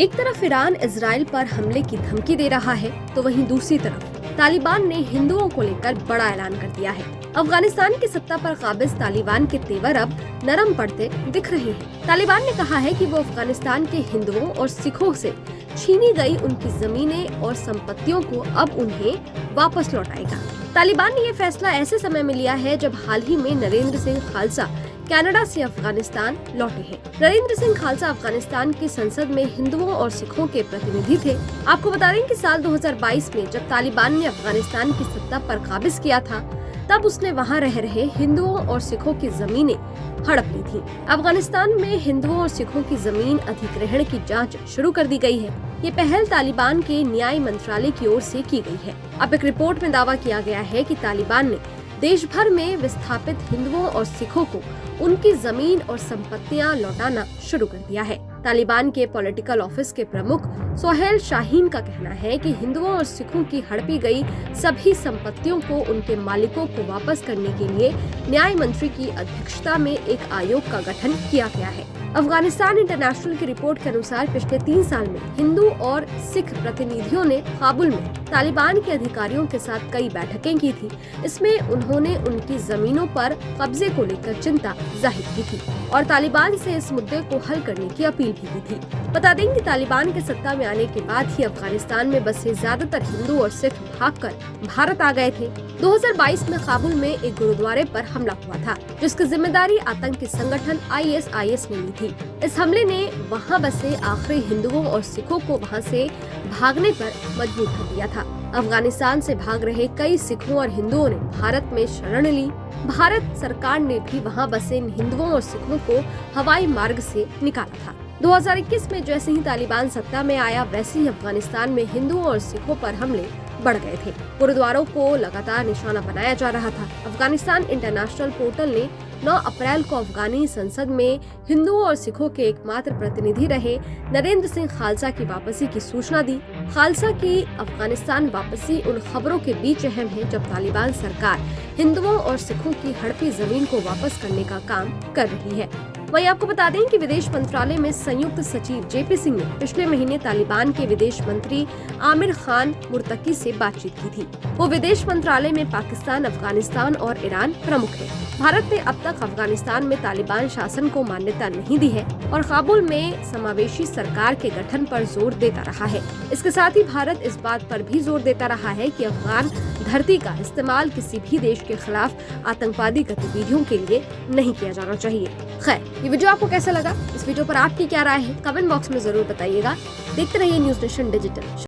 एक तरफ Iran Israel पर हमले की धमकी दे रहा है तो वहीं दूसरी तरफ तालिबान ने हिंदुओं को लेकर बड़ा ऐलान कर दिया है। अफगानिस्तान की सत्ता पर काबिज तालिबान के तेवर अब नरम पड़ते दिख रहे हैं। तालिबान ने कहा है कि वो अफगानिस्तान के हिंदुओं और सिखों से छीनी गई उनकी जमीनें और संपत्तियों को अब उन्हें वापस लौटाएगा। तालिबान ने ये फैसला ऐसे समय में लिया है जब हाल ही में नरेंद्र सिंह खालसा कनाडा से अफगानिस्तान लौटे हैं। नरेंद्र सिंह खालसा अफगानिस्तान की संसद में हिंदुओं और सिखों के प्रतिनिधि थे। आपको बता दें कि साल 2022 में जब तालिबान ने अफगानिस्तान की सत्ता पर काबिज किया था, तब उसने वहां रह रहे हिंदुओं और सिखों की जमीनें हड़प ली थी। अफगानिस्तान में हिंदुओं और सिखों की जमीन अधिग्रहण की जांच शुरू कर दी गई है। ये पहल तालिबान के न्याय मंत्रालय की ओर से की गई है। अब एक रिपोर्ट में दावा किया गया है कि तालिबान ने देश भर में विस्थापित हिंदुओं और सिखों को उनकी जमीन और संपत्तियां लौटाना शुरू कर दिया है। तालिबान के पॉलिटिकल ऑफिस के प्रमुख सोहेल शाहीन का कहना है कि हिंदुओं और सिखों की हड़पी गई सभी संपत्तियों को उनके मालिकों को वापस करने के लिए न्याय मंत्री की अध्यक्षता में एक आयोग का गठन किया गया है। अफगानिस्तान इंटरनेशनल की रिपोर्ट के अनुसार पिछले 3 साल में हिंदू और सिख प्रतिनिधियों ने काबुल में तालिबान के अधिकारियों के साथ कई बैठकें की थी। इसमें उन्होंने उनकी जमीनों पर कब्जे को लेकर चिंता जाहिर की थी और तालिबान से इस मुद्दे को हल करने की अपील भी की थी। बता दें कि तालिबान के सत्ता में आने के बाद ही अफगानिस्तान में बसे ज्यादातर हिंदू और सिख भागकर भारत आ गए थे। 2022 में काबुल में एक गुरुद्वारे पर हमला हुआ था, जिसकी जिम्मेदारी आतंकी संगठन ISIS ने ली थी। इस हमले ने वहां बसे आखिरी हिंदुओं और सिखों को वहां से भागने पर मजबूर कर दिया था। अफगानिस्तान से भाग रहे कई सिखों और हिंदुओं ने भारत में शरण ली। भारत सरकार ने भी वहां बसे इन हिंदुओं और सिखों को हवाई मार्ग से निकाला था। 2021 में जैसे ही तालिबान सत्ता में आया, वैसे ही अफगानिस्तान में हिंदुओं और सिखों पर हमले बढ़ गए थे। गुरुद्वारों को लगातार निशाना बनाया जा रहा था। अफगानिस्तान इंटरनेशनल पोर्टल ने 9 अप्रैल को अफगानी संसद में हिंदुओं और सिखों के एकमात्र प्रतिनिधि रहे नरेंद्र सिंह खालसा की वापसी की सूचना दी। खालसा की अफगानिस्तान वापसी उन खबरों के बीच अहम है जब तालिबान सरकार हिंदुओं और सिखों की हड़पी जमीन को वापस करने का काम कर रही है। वहीं आपको बता दें कि विदेश मंत्रालय में संयुक्त सचिव JP सिंह ने पिछले महीने तालिबान के विदेश मंत्री आमिर खान मुर्तकी से बातचीत की थी। वो विदेश मंत्रालय में पाकिस्तान, अफगानिस्तान और ईरान प्रमुख है। भारत ने अब तक अफगानिस्तान में तालिबान शासन को मान्यता नहीं दी है और काबुल में समावेशी सरकार के गठन पर जोर देता रहा है। इसके साथ ही भारत इस बात पर भी जोर देता रहा है कि अफगान धरती का इस्तेमाल किसी भी देश के खिलाफ आतंकवादी गतिविधियों के लिए नहीं किया जाना चाहिए। खैर, ये वीडियो आपको कैसा लगा? इस वीडियो पर आपकी क्या राय है? कमेंट बॉक्स में जरूर बताइएगा। देखते रहिए न्यूज़ नेशन डिजिटल।